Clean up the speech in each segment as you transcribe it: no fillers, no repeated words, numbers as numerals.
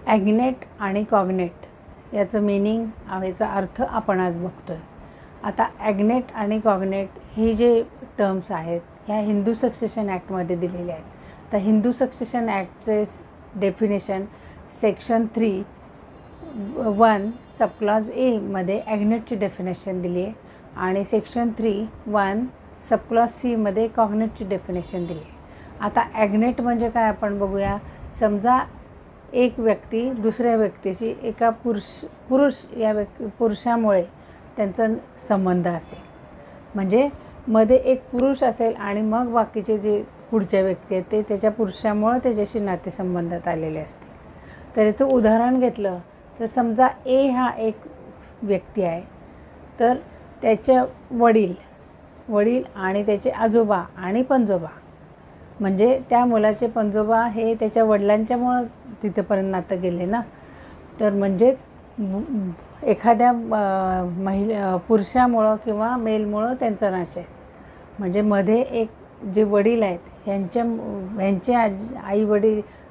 ॲग्नेट आणि कॉग्नेट याचं मीनिंग, याचा अर्थ आपण आज बघतोय. आता ॲग्नेट आणि कॉग्नेट हे जे टर्म्स आहेत ह्या हिंदू सक्सेशन ॲक्टमध्ये दिलेले आहेत. तर हिंदू सक्सेशन ॲक्टचे डेफिनेशन सेक्शन 3(1) सबक्लॉज ए मध्ये ॲग्नेटची डेफिनेशन दिली आहे आणि सेक्शन 3(1) सबक्लॉज सी मध्ये कॉग्नेटची डेफिनेशन दिली आहे. आता ॲग्नेट म्हणजे काय आपण बघूया. समजा एक व्यक्ती दुसऱ्या व्यक्तीशी एका पुरुषामुळे त्यांचा संबंध असेल, म्हणजे मध्ये एक पुरुष असेल आणि मग बाकीचे जे पुढच्या व्यक्ती आहेत ते त्याच्या पुरुषामुळे त्याच्याशी नातेसंबंधात आलेले असतील. तर याचं उदाहरण घेतलं तर समजा ए हा एक व्यक्ती आहे, तर त्याच्या वडील आणि त्याचे आजोबा आणि पणजोबा, म्हणजे त्या मुलाचे पणजोबा हे त्याच्या वडिलांच्यामुळं तिथंपर्यंत नातं गेले ना. तर म्हणजेच एखाद्या पुरुषामुळं किंवा मेलमुळं त्यांचा नाश आहे. म्हणजे मध्ये एक जे वडील आहेत ह्यांचे आई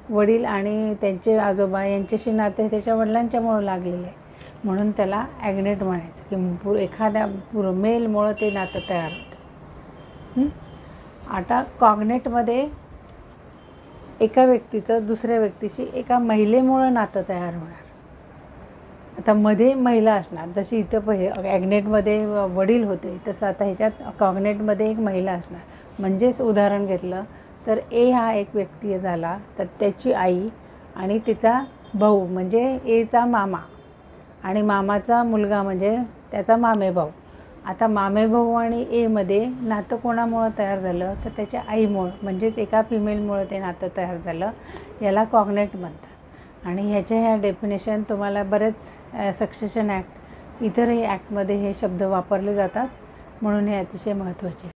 वडील आणि त्यांचे आजोबा यांच्याशी नाते त्याच्या वडिलांच्यामुळं लागलेले आहे, म्हणून त्याला ॲग्नेट म्हणायचं की एखाद्या मेलमुळं ते नातं तयार होतं. आता कॉग्नेटमध्ये एका व्यक्तीचं दुसऱ्या व्यक्तीशी एका महिलेमुळं नातं तयार होणार. आता मध्ये महिला असणार, जशी इथं ॲग्नेटमध्ये वडील होते तसं आता ह्याच्यात कॉग्नेटमध्ये एक महिला असणार. म्हणजेच उदाहरण घेतलं तर ए हा एक व्यक्ती झाला, तर त्याची आई आणि तिचा भाऊ म्हणजे एचा मामा आणि मामाचा मुलगा म्हणजे त्याचा मामेभाऊ. आता मामेभाऊ आणि एमध्ये नातं कोणामुळं तयार झालं तर त्याच्या आईमुळं, म्हणजेच एका फिमेलमुळं ते नातं तयार झालं. याला कॉग्नेट म्हणतात. आणि ह्या डेफिनेशन तुम्हाला बरेच सक्सेशन ॲक्ट इतरही ॲक्टमध्ये हे शब्द वापरले जातात, म्हणून हे अतिशय महत्त्वाचे.